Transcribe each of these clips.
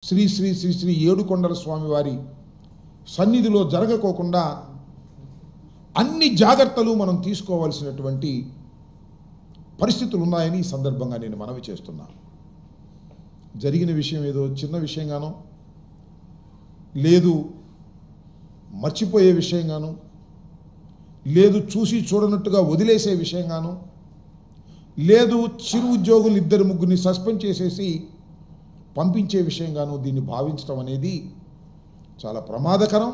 శ్రీ శ్రీ శ్రీ శ్రీ ఏడుకొండల స్వామి వారి సన్నిధిలో జరగకోకుండా అన్ని జాగ్రత్తలు మనం తీసుకోవాల్సినటువంటి పరిస్థితులు ఉన్నాయని ఈ సందర్భంగా నేను మనవి చేస్తున్నా. జరిగిన విషయం ఏదో చిన్న విషయంగానో, లేదు మర్చిపోయే విషయంగాను, లేదు చూసి చూడనట్టుగా వదిలేసే విషయంగాను, లేదు చిరు ఉద్యోగులు 2-3 సస్పెండ్ చేసేసి పంపించే విషయంగాను దీన్ని భావించడం అనేది చాలా ప్రమాదకరం,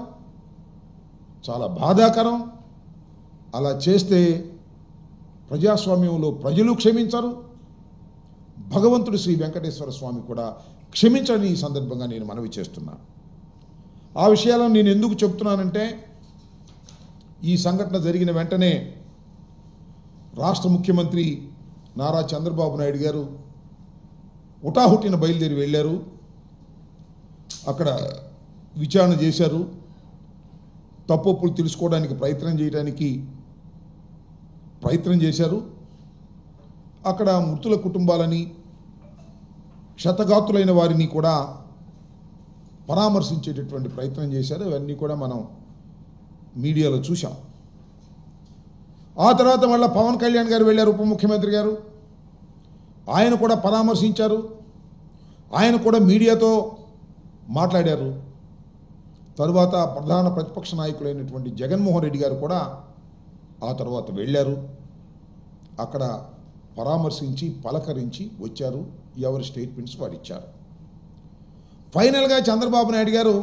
చాలా బాధాకరం. అలా చేస్తే ప్రజాస్వామ్యంలో ప్రజలు క్షమించరు, భగవంతుడు శ్రీ వెంకటేశ్వర స్వామి కూడా క్షమించని ఈ సందర్భంగా నేను మనవి చేస్తున్నా. ఆ విషయాలను నేను ఎందుకు చెప్తున్నానంటే, ఈ సంఘటన జరిగిన వెంటనే రాష్ట్ర ముఖ్యమంత్రి నారా చంద్రబాబు నాయుడు గారు హుటాహుటిన బయలుదేరి వెళ్ళారు. అక్కడ విచారణ చేశారు, తప్పులు తెలుసుకోవడానికి ప్రయత్నం చేశారు. అక్కడ మృతుల కుటుంబాలని, క్షతగాతులైన వారిని కూడా పరామర్శించేటటువంటి ప్రయత్నం చేశారు. అవన్నీ కూడా మనం మీడియాలో చూసాం. ఆ తర్వాత మళ్ళీ పవన్ కళ్యాణ్ గారు వెళ్ళారు, ఉప ముఖ్యమంత్రి గారు. ఆయన కూడా పరామర్శించారు, ఆయన కూడా మీడియాతో మాట్లాడారు. తరువాత ప్రధాన ప్రతిపక్ష నాయకులైనటువంటి జగన్మోహన్ రెడ్డి గారు కూడా ఆ తర్వాత వెళ్ళారు. అక్కడ పరామర్శించి పలకరించి వచ్చారు, ఎవరి స్టేట్మెంట్స్ వారు ఇచ్చారు. ఫైనల్గా చంద్రబాబు నాయుడు గారు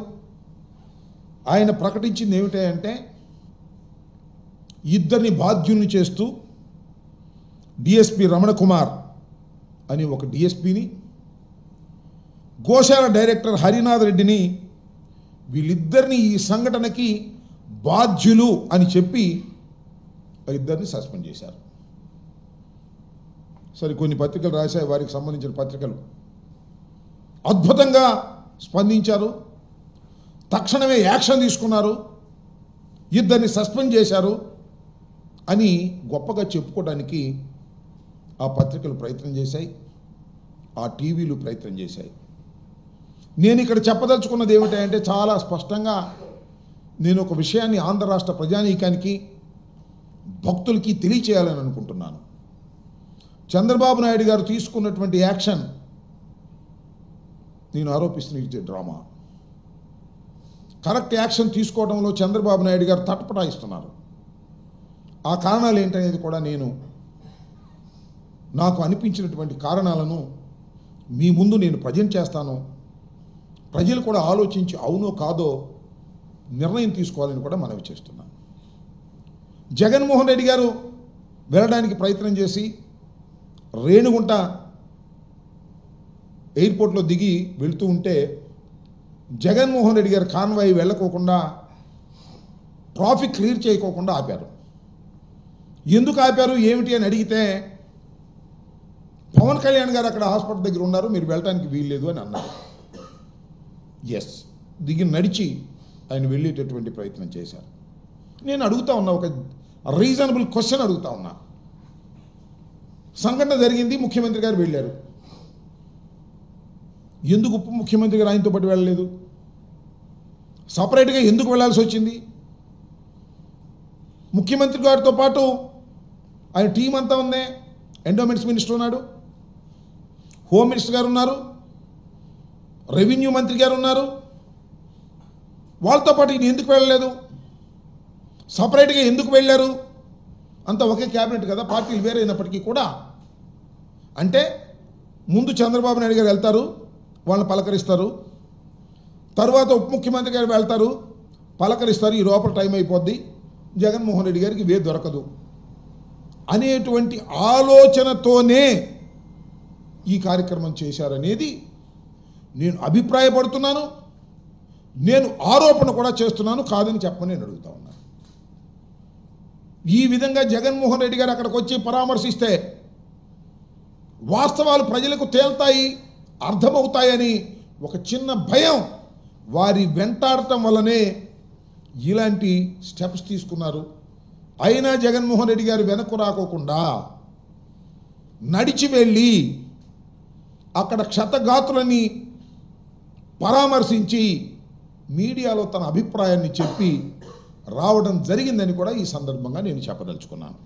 ఆయన ప్రకటించింది ఏమిటంటే, ఇద్దరిని బాధ్యుల్ని చేస్తూ డిఎస్పి రమణ కుమార్ అని ఒక డిఎస్పిని, గోశాల డైరెక్టర్ హరినాథ్ రెడ్డిని, వీళ్ళిద్దరిని ఈ సంఘటనకి బాధ్యులు అని చెప్పి ఇద్దరిని సస్పెండ్ చేశారు. సరే, కొన్ని పత్రికలు రాశాయి, వారికి సంబంధించిన పత్రికలు అద్భుతంగా స్పందించారు, తక్షణమే యాక్షన్ తీసుకున్నారు, ఇద్దరిని సస్పెండ్ చేశారు అని గొప్పగా చెప్పుకోవడానికి ఆ పత్రికలు ప్రయత్నం చేశాయి, ఆ టీవీలు ప్రయత్నం చేశాయి. నేను ఇక్కడ చెప్పదలుచుకున్నది ఏమిటంటే, చాలా స్పష్టంగా నేను ఒక విషయాన్ని ఆంధ్ర రాష్ట్ర ప్రజానీకానికి, భక్తులకి తెలియచేయాలని అనుకుంటున్నాను. చంద్రబాబు నాయుడు గారు తీసుకున్నటువంటి యాక్షన్, నేను ఆరోపిస్తున్న ఇది డ్రామా. కరెక్ట్ యాక్షన్ తీసుకోవడంలో చంద్రబాబు నాయుడు గారు తటపటాయిస్తున్నారు. ఆ కారణాలు ఏంటనేది కూడా నాకు అనిపించినటువంటి కారణాలను మీ ముందు నేను ప్రజెంట్ చేస్తాను. ప్రజలు కూడా ఆలోచించి అవునో కాదో నిర్ణయం తీసుకోవాలని కూడా మనవి చేస్తున్నాను. జగన్మోహన్ రెడ్డి గారు వెళ్ళడానికి ప్రయత్నం చేసి రేణుగుంట ఎయిర్పోర్ట్లో దిగి వెళ్తూ ఉంటే జగన్మోహన్ రెడ్డి గారు కాన్వాయ్ వెళ్ళకోకుండా, ట్రాఫిక్ క్లియర్ చేయకోకుండా ఆపారు. ఎందుకు ఆపారు ఏమిటి అని అడిగితే, పవన్ కళ్యాణ్ గారు అక్కడ హాస్పిటల్ దగ్గర ఉన్నారు, మీరు వెళ్ళడానికి వీల్లేదు అని అన్నారు. ఎస్, దిగి నడిచి ఆయన వెళ్ళేటటువంటి ప్రయత్నం చేశారు. నేను అడుగుతా ఉన్నా, ఒక రీజనబుల్ క్వశ్చన్ అడుగుతా ఉన్నా. సంఘటన జరిగింది, ముఖ్యమంత్రి గారు వెళ్ళారు, ఎందుకు ఉప ముఖ్యమంత్రి గారు ఆయనతో పాటు వెళ్ళలేదు? సపరేట్గా ఎందుకు వెళ్ళాల్సి వచ్చింది? ముఖ్యమంత్రి గారితో పాటు ఆయన టీం అంతా ఉంది. ఎండోమెంట్స్ మినిస్టర్ ఉన్నాడు, హోమ్ మినిస్టర్ గారు ఉన్నారు, రెవెన్యూ మంత్రి గారు ఉన్నారు. వాళ్ళతో పాటు ఈయన ఎందుకు వెళ్ళలేదు? సపరేట్గా ఎందుకు వెళ్ళారు? అంతా ఒకే క్యాబినెట్ కదా, పార్టీలు వేరైనప్పటికీ కూడా. అంటే ముందు చంద్రబాబు నాయుడు గారు వెళ్తారు, వాళ్ళని పలకరిస్తారు, తర్వాత ఉప ముఖ్యమంత్రి గారు వెళ్తారు, పలకరిస్తారు, ఈ లోపల టైం అయిపోద్ది, జగన్మోహన్ రెడ్డి గారికి వే దొరకదు అనేటువంటి ఆలోచనతోనే ఈ కార్యక్రమం చేశారనేది నేను అభిప్రాయపడుతున్నాను. నేను ఆరోపణ కూడా చేస్తున్నాను, కాదని చెప్పమని నేను అడుగుతా ఉన్నాను. ఈ విధంగా జగన్మోహన్ రెడ్డి గారు అక్కడికి వచ్చి పరామర్శిస్తే వాస్తవాలు ప్రజలకు తేల్తాయి, అర్థమవుతాయని ఒక చిన్న భయం వారి వెంటాడటం వల్లనే ఇలాంటి స్టెప్స్ తీసుకున్నారు. అయినా జగన్మోహన్ రెడ్డి గారు వెనక్కు రాకోకుండా నడిచి వెళ్ళి అక్కడ క్షతగాతులని పరామర్శించి మీడియాలో తన అభిప్రాయాన్ని చెప్పి రావడం జరిగిందని కూడా ఈ సందర్భంగా నేను చెప్పదలుచుకున్నాను.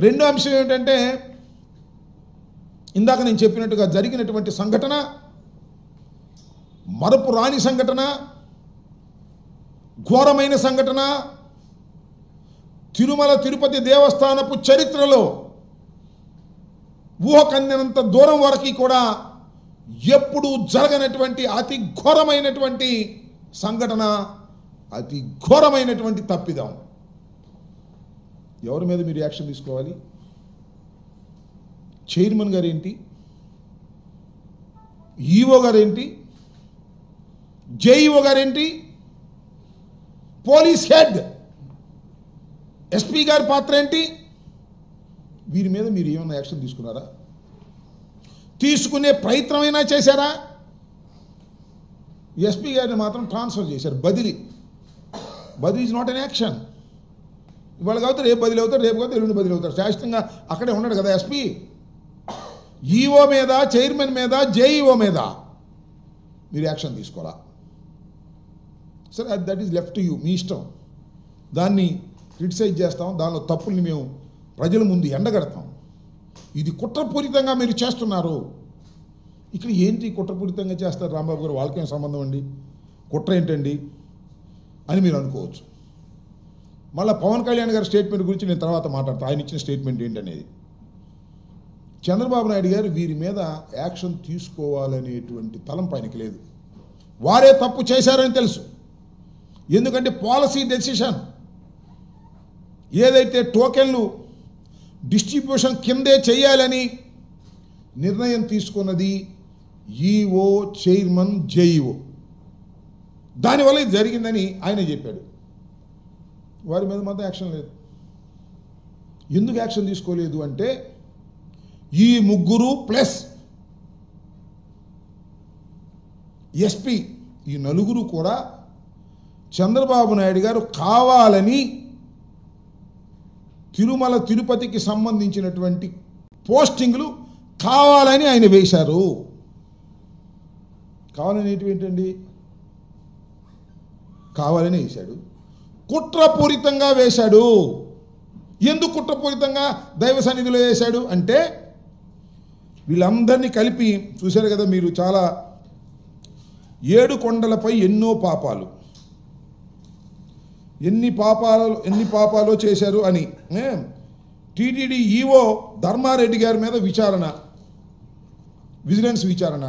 రెండో అంశం ఏమిటంటే, ఇందాక నేను చెప్పినట్టుగా జరిగినటువంటి సంఘటన మరపు రాని సంఘటన, ఘోరమైన సంఘటన, తిరుమల తిరుపతి దేవస్థానపు చరిత్రలో ఊహకందినంత దూరం వరకు కూడా ఎప్పుడూ జరగనటువంటి అతి ఘోరమైనటువంటి సంఘటన, అతి ఘోరమైనటువంటి తప్పిదం. ఎవరి మీద మీరు యాక్షన్ తీసుకోవాలి? చైర్మన్ గారేంటి, ఈఓ గారేంటి, జేఈఓ గారేంటి, పోలీస్ హెడ్ ఎస్పీ గారి పాత్ర ఏంటి? వీరి మీద మీరు ఏమైనా యాక్షన్ తీసుకున్నారా? తీసుకునే ప్రయత్నమైనా చేశారా? ఎస్పీ గారిని మాత్రం ట్రాన్స్ఫర్ చేశారు. బదిలీ ఈజ్ నాట్ ఎన్ యాక్షన్. ఇవాళ కావచ్చు రేపు బదిలీ అవుతారు, రేపు కావచ్చు ఎల్లుండి బదిలీ అవుతారు. శాశ్వతంగా అక్కడే ఉన్నాడు కదా ఎస్పీ. ఈఓ మీద, చైర్మన్ మీద, జేఈఓ మీద మీరు యాక్షన్ తీసుకోవాలా? సరే, that is left to you, మీ ఇష్టం. దాన్ని క్రిటిసైజ్ చేస్తాం, దానిలో తప్పుల్ని మేము ప్రజల ముందు ఎండగడతాం. ఇది కుట్రపూరితంగా మీరు చేస్తున్నారు. ఇక్కడ ఏంటి కుట్రపూరితంగా చేస్తారు రాంబాబు గారు? వాళ్ళకేం సంబంధం అండి, కుట్ర ఏంటండి అని మీరు అనుకోవచ్చు. మళ్ళీ పవన్ కళ్యాణ్ గారి స్టేట్మెంట్ గురించి నేను తర్వాత మాట్లాడతాను. ఆయన ఇచ్చిన స్టేట్మెంట్ ఏంటనేది. చంద్రబాబు నాయుడు గారు వీరి మీద యాక్షన్ తీసుకోవాలనేటువంటి తలంపు ఆయనకి లేదు. వారే తప్పు చేశారని తెలుసు. ఎందుకంటే పాలసీ డెసిషన్ ఏదైతే టోకెన్లు డిస్ట్రిబ్యూషన్ కిందే చేయాలని నిర్ణయం తీసుకున్నది ఈఓ, చైర్మన్, జేఈఓ. దానివల్ల ఇది జరిగిందని ఆయన చెప్పాడు. వారి మీద మాత్రం యాక్షన్ లేదు. ఎందుకు యాక్షన్ తీసుకోలేదు అంటే, ఈ ముగ్గురు ప్లస్ ఎస్పీ, ఈ నలుగురు కూడా చంద్రబాబు నాయుడు గారు కావాలని తిరుమల తిరుపతికి సంబంధించినటువంటి పోస్టింగ్లు కావాలని ఆయన వేశారు. కావాలని ఏంటండి? కావాలని వేశాడు, కుట్రపూరితంగా వేశాడు. ఎందుకు కుట్రపూరితంగా దైవ సన్నిధిలో వేశాడు అంటే, వీళ్ళందరినీ కలిపి చూశారు కదా మీరు, చాలా 7 కొండలపై ఎన్నో పాపాలు, ఎన్ని పాపాలు చేశారు అని టీటీడీ ఈఓ ధర్మారెడ్డి గారి మీద విచారణ, విజిలెన్స్ విచారణ.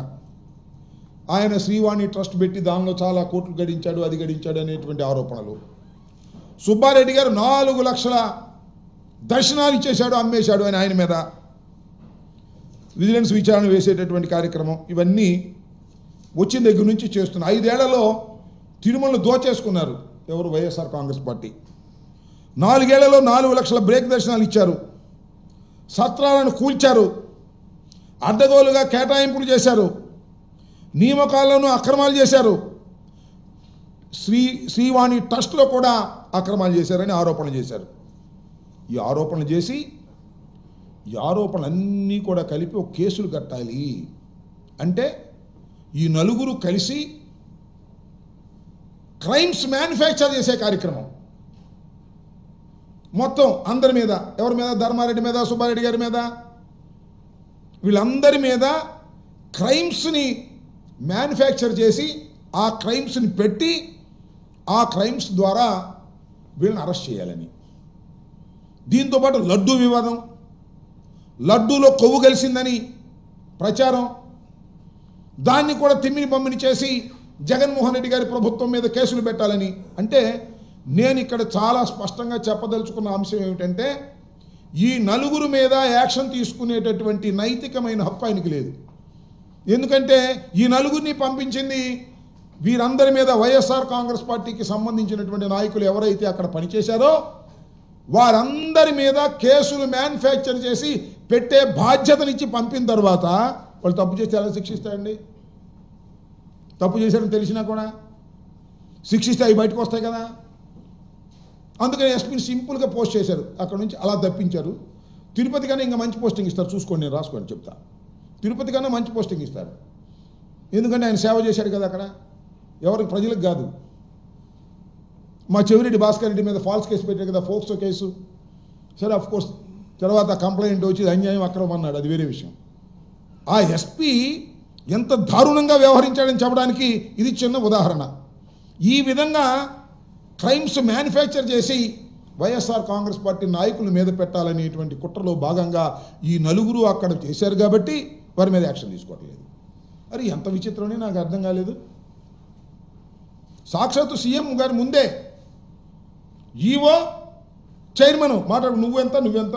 ఆయన శ్రీవాణి ట్రస్ట్ పెట్టి దానిలో చాలా కోట్లు గడించాడు, అది గడించాడు అనేటువంటి ఆరోపణలు. సుబ్బారెడ్డి గారు 4 లక్షల దర్శనాలు ఇచ్చేశాడు, అమ్మేశాడు అని ఆయన మీద విజిలెన్స్ విచారణ వేసేటటువంటి కార్యక్రమం. ఇవన్నీ వచ్చిన దగ్గర నుంచి చేస్తున్నారు. 5 ఏళ్లలో తిరుమలను దోచేసుకున్నారు ఎవరు? వైఎస్ఆర్ కాంగ్రెస్ పార్టీ. 4 ఏళ్లలో 4 లక్షల బ్రేక్ దర్శనాలు ఇచ్చారు, సత్రాలను కూల్చారు, అడ్డగోలుగా కేటాయింపులు చేశారు, నియామకాల్లోనూ అక్రమాలు చేశారు, శ్రీవాణి ట్రస్ట్లో కూడా అక్రమాలు చేశారని ఆరోపణలు చేశారు. ఈ ఆరోపణలు చేసి ఈ ఆరోపణలన్నీ కూడా కలిపి ఒక కేసులు కట్టాలి అంటే, ఈ నలుగురు కలిసి క్రైమ్స్ మ్యానుఫ్యాక్చర్ చేసే కార్యక్రమం మొత్తం అందరి మీద. ఎవరి మీద? ధర్మారెడ్డి మీద, సుబ్బారెడ్డి గారి మీద, వీళ్ళందరి మీద క్రైమ్స్ని మ్యానుఫ్యాక్చర్ చేసి ఆ క్రైమ్స్ని పెట్టి ఆ క్రైమ్స్ ద్వారా వీళ్ళని అరెస్ట్ చేయాలని. దీంతోపాటు లడ్డూ వివాదం, లడ్డూలో కొవ్వు కలిసిందని ప్రచారం, దాన్ని కూడా తిమ్మిని బమ్మిని చేసి జగన్మోహన్ రెడ్డి గారి ప్రభుత్వం మీద కేసులు పెట్టాలని. అంటే నేను ఇక్కడ చాలా స్పష్టంగా చెప్పదలుచుకున్న అంశం ఏమిటంటే, ఈ నలుగురు మీద యాక్షన్ తీసుకునేటటువంటి నైతికమైన హక్కు ఆయనకి లేదు. ఎందుకంటే ఈ నలుగురిని పంపించింది వీరందరి మీద వైఎస్ఆర్ కాంగ్రెస్ పార్టీకి సంబంధించినటువంటి నాయకులు ఎవరైతే అక్కడ పనిచేశారో వారందరి మీద కేసులు మ్యానుఫ్యాక్చర్ చేసి పెట్టే బాధ్యతనిచ్చి పంపిన తర్వాత వాళ్ళు తప్పు చేస్తే ఎలా శిక్షిస్తారండి? తప్పు చేశారని తెలిసినా కూడా శిక్షిస్తే అవి బయటకు వస్తాయి కదా. అందుకని ఎస్పీని సింపుల్గా పోస్ట్ చేశారు, అక్కడ నుంచి అలా తప్పించారు. తిరుపతి కన్నా ఇంకా మంచి పోస్టింగ్ ఇస్తారు, చూసుకోండి, నేను రాసుకోండి చెప్తా. తిరుపతి కన్నా మంచి పోస్టింగ్ ఇస్తారు. ఎందుకంటే ఆయన సేవ చేశాడు కదా అక్కడ, ఎవరికి ప్రజలకు కాదు. మా చెవిరెడ్డి భాస్కర్ రెడ్డి మీద ఫాల్స్ కేసు పెట్టారు కదా, ఫోక్సో కేసు. సరే అఫ్ కోర్స్ తర్వాత కంప్లైంట్ వచ్చి అన్యాయం అక్రమం అన్నాడు, అది వేరే విషయం. ఆ ఎస్పీ ఎంత దారుణంగా వ్యవహరించాడని చెప్పడానికి ఇది చిన్న ఉదాహరణ. ఈ విధంగా క్రైమ్స్ మ్యానుఫ్యాక్చర్ చేసి వైఎస్ఆర్ కాంగ్రెస్ పార్టీ నాయకుల మీద పెట్టాలనేటువంటి కుట్రలో భాగంగా ఈ నలుగురు అక్కడ చేశారు కాబట్టి వారి మీద యాక్షన్ తీసుకోవట్లేదు. అరే ఎంత విచిత్రమని నాకు అర్థం కాలేదు. సాక్షాత్తు సీఎం గారి ముందే ఈవో చైర్మన్ మాట్లాడు, నువ్వెంత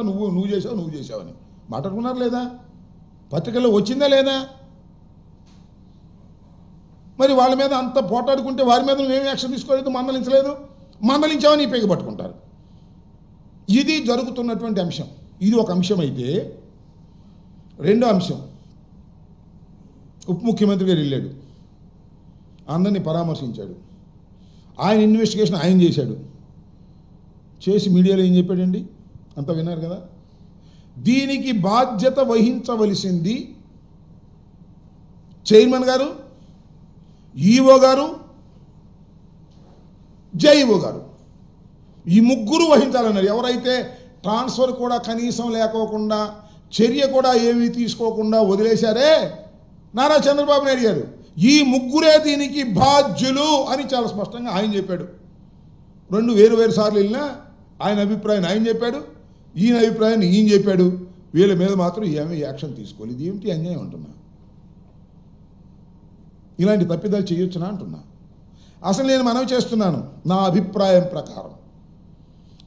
నువ్వు చేసావని మాట్లాడుకున్నారు లేదా? పత్రికల్లో వచ్చిందా లేదా? మరి వాళ్ళ మీద అంత పోటాడుకుంటే వారి మీద నువ్వేమి యాక్షన్ తీసుకోలేదు, మందలించలేదు, మందలించావని పేగ పట్టుకుంటారు. ఇది జరుగుతున్నటువంటి అంశం. ఇది ఒక అంశం అయితే, రెండో అంశం, ఉప ముఖ్యమంత్రి గారు వెళ్ళాడు, అందరినీ పరామర్శించాడు, ఆయన ఇన్వెస్టిగేషన్ ఆయన చేశాడు. చేసి మీడియాలో ఏం చెప్పాడండి అంతా విన్నారు కదా. దీనికి బాధ్యత వహించవలసింది చైర్మన్ గారు, ఈఓ గారు, జేఈఓ గారు, ఈ ముగ్గురు వహించాలన్నారు. ఎవరైతే ట్రాన్స్ఫర్ కూడా కనీసం లేకోకుండా, చర్య కూడా ఏమీ తీసుకోకుండా వదిలేశారే నారా చంద్రబాబు నాయుడు గారు, ఈ ముగ్గురే దీనికి బాధ్యులు అని చాలా స్పష్టంగా ఆయన చెప్పాడు. రెండు వేరు సార్లు వెళ్ళినా ఆయన అభిప్రాయాన్ని ఆయన చెప్పాడు, ఈయన అభిప్రాయాన్ని ఈయన చెప్పాడు. వీళ్ళ మీద మాత్రం ఏమీ యాక్షన్ తీసుకోలేదు. ఏమిటి అన్యాయం అంటున్నా? ఇలాంటి తప్పిదాలు చేయొచ్చునా అంటున్నా. అసలు నేను మనవి చేస్తున్నాను, నా అభిప్రాయం ప్రకారం,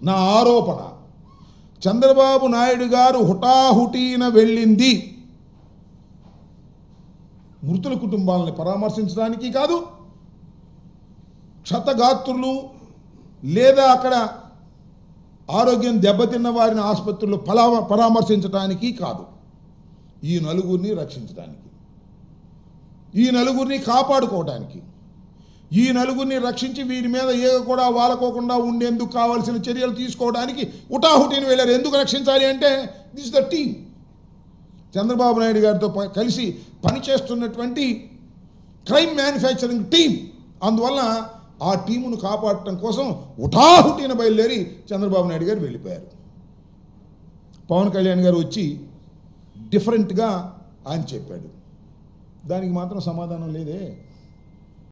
నా ఆరోపణ, చంద్రబాబు నాయుడు గారు హుటాహుటీన వెళ్ళింది మృతుల కుటుంబాలని పరామర్శించడానికి కాదు, క్షతగాత్రులు లేదా అక్కడ ఆరోగ్యం దెబ్బతిన్న వారిని ఆసుపత్రుల్లో పరామర్శించడానికి కాదు, ఈ నలుగురిని రక్షించడానికి, ఈ నలుగురిని కాపాడుకోవడానికి, ఈ నలుగురిని రక్షించి వీరి మీద ఏగ కూడా వాలకోకుండా ఉండేందుకు కావాల్సిన చర్యలు తీసుకోవడానికి హుటాహుటీని వెళ్ళారు. ఎందుకు రక్షించాలి అంటే this the team, Chandrababu Naidu గారితో కలిసి పనిచేస్తున్నటువంటి క్రైమ్ మ్యానుఫ్యాక్చరింగ్ టీం. అందువల్ల ఆ టీమును కాపాడటం కోసం హుటాహుటీన బయలుదేరి చంద్రబాబు నాయుడు గారు వెళ్ళిపోయారు. పవన్ కళ్యాణ్ గారు వచ్చి డిఫరెంట్గా ఆయన చెప్పాడు, దానికి మాత్రం సమాధానం లేదే.